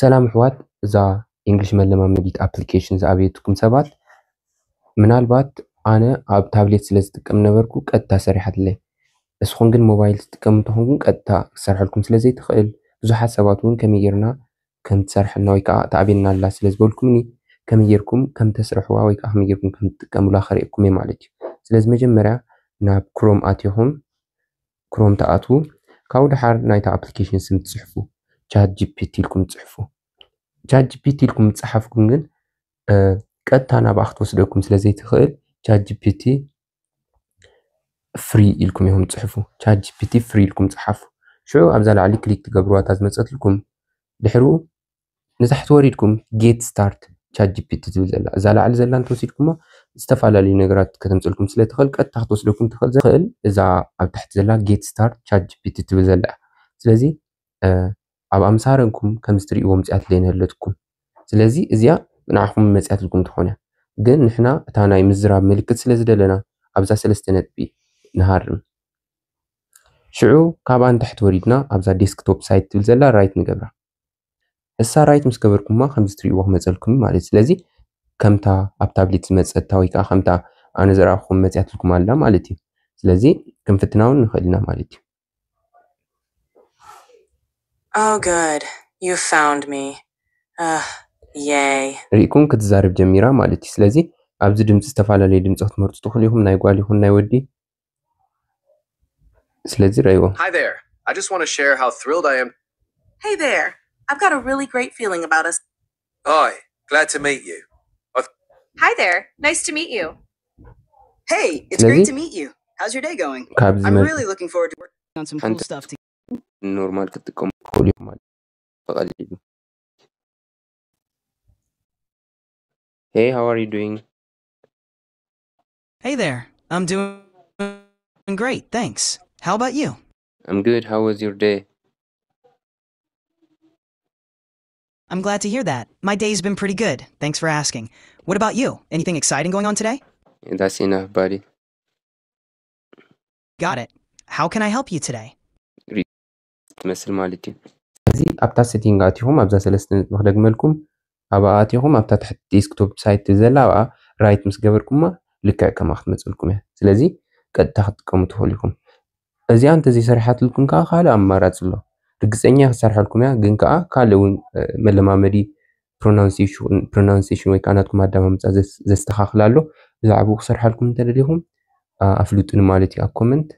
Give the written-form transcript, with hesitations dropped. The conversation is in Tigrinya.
ሰላም ሕዋት እዛ እንግሊሽ መለማመዲት አፕሊኬሽን ዝኣበየትኩም ሰባት ምናልባት ኣነ ኣብ ታብሌት ስለ ዝጥቀም ነበርኩ ቀጥታ ሰሪሓትለይ እስኹም ግን ሞባይል ትጥቀሙ እንትኾኑ ቀጥታ ክሰርሐልኩም ስለ ዘይትኽእል ብዙሓት ሰባት እውን ከመይ ጌርና ከም ትሰርሐልና ወይ ከዓ ተኣብየልና ኣላ ስለ ዝበልኩምኒ ከመይ ጌርኩም ከም ተስርሕዋ ወይ ከዓ ከመይ ጌርኩም ከም ትጥቀሙላ ከሪአኩም እየ ማለት እዩ። ስለዚ መጀመርያ ናብ ክሮም ኣትይኹም ክሮም ተኣትዉ ካብኡ ድሓር ናይታ ኣፕሊኬሽን ስም ትፅሕፉ ቻት ጂፒቲ ኢልኩም ትፅሕፉ ቻት ጂፒቲ ኢልኩም ትፅሓፍኩም ግን ቀጥታ ናብኣ ክትወስደኩም ስለ ዘይትኽእል ቻት ጂፒቲ ፍሪ ኢልኩም ኢኹም ትፅሕፉ ቻት ጂፒቲ ፍሪ ኢልኩም ትፅሓፉ ሽዑ ኣብዛ ላዕሊ ክሊክ ትገብርዋ እታ ዝመፀትልኩም ድሕሪኡ ንታሕቲ ወሪድኩም ጌት ስታርት ቻት ጂፒቲ ዝብል ዘላ እዛ ላዕሊ ዘላ እንተወሲድኩማ ዝተፈላለዩ ነገራት ከተምፅልኩም ስለ ትኽእል ቀጥታ ክትወስደኩም ትኽእል እዛ ኣብ ታሕቲ ዘላ ጌት ስታርት ቻት ጂፒቲ ትብል ዘላ ስለዚ ኣብ ኣምሳረንኩም ከም ዝትሪእዎ መፅያትለይ ንህለትኩም ስለዚ እዚኣ ንዓኹም መፅያትልኩም ትኾን እያ ግን ንሕና እታ ናይ ምዝራብ ምልክት ስለ ዝደለና ኣብዛ ሰለስተ ነጥቢ ንሃርም ሽዑ ካብኣ ንታሕቲ ወሪድና ኣብዛ ዴስክቶፕ ሳይት ትብል ዘላ ራይት ንገብራ እሳ ራይት ምስ ገበርኩማ ከም ዝትሪእዎ ክመፀልኩም ማለት ስለዚ ከምታ ኣብ ታብሌት ዝመፀታ ወይ ከዓ ከምታ ኣነ ዘረኣኹም መፅያትልኩም ኣላ ማለት እዩ ስለዚ ክንፍትና እውን ንኽእል ኢና ማለት እዩ Oh, good. You found me. Yay. ሪኢኩም ክትዛረብ ጀሚራ ማለት እዩ ስለዚ ኣብዚ ድምፂ ዝተፈላለዩ ድምፂ ክትመርፁ ትኽእሉ ኢኹም ናይ ጓል ይኹን ናይ ወዲ ስለዚ ረእይዎ Hi there. I just want to share how thrilled I am. Hey there. I've got a really great feeling about us. Hi. Glad to meet you. Hi there. Nice to meet you. Hey, it's great to meet you. How's your day going? I'm really looking forward to working on some cool stuff together. ኖርማል ክትጥቀሙ ትኽእሉ ኢኹም ማለት በቀሊሉ Hey, how are you doing? Hey there. I'm doing great, thanks. How about you? I'm good. How was your day? I'm glad to hear that. My day's been pretty good. Thanks for asking. What about you? Anything exciting going on today? That's enough, buddy. Got it. How can I help you today? ትመስል ማለት እዩ እዚ ኣብታ ሴቲንግ ኣትይኹም ኣብዛ ሰለስተ ንክደግመልኩም ኣብኣ ኣትይኹም ኣብታ ትሕቲ ዴስክቶፕ ሳይት ዘላ ኣብኣ ራይት ምስ ገበርኩማ ልክዕ ከማ ክትመፀልኩም እያ ስለዚ ቀጥታ ክትጥቀሙ ትኽእሉ ኢኹም እዚኣ እንተዘይሰርሓትልኩም ከዓ ካልእ ኣማራፂ ኣሎ ርግፀኛ ክሰርሐልኩም እያ ግን ከዓ ካልእ እውን መለማመዲ ፕሮናንሴሽን ወይ ከዓ ናትኩም ኣዳማምፃ ዘስተኻኽል ኣሎ ብዛዕባኡ ክሰርሐልኩም እንተደሊኹም ኣፍልጡኒ ማለት እዩ ኣብ ኮመንት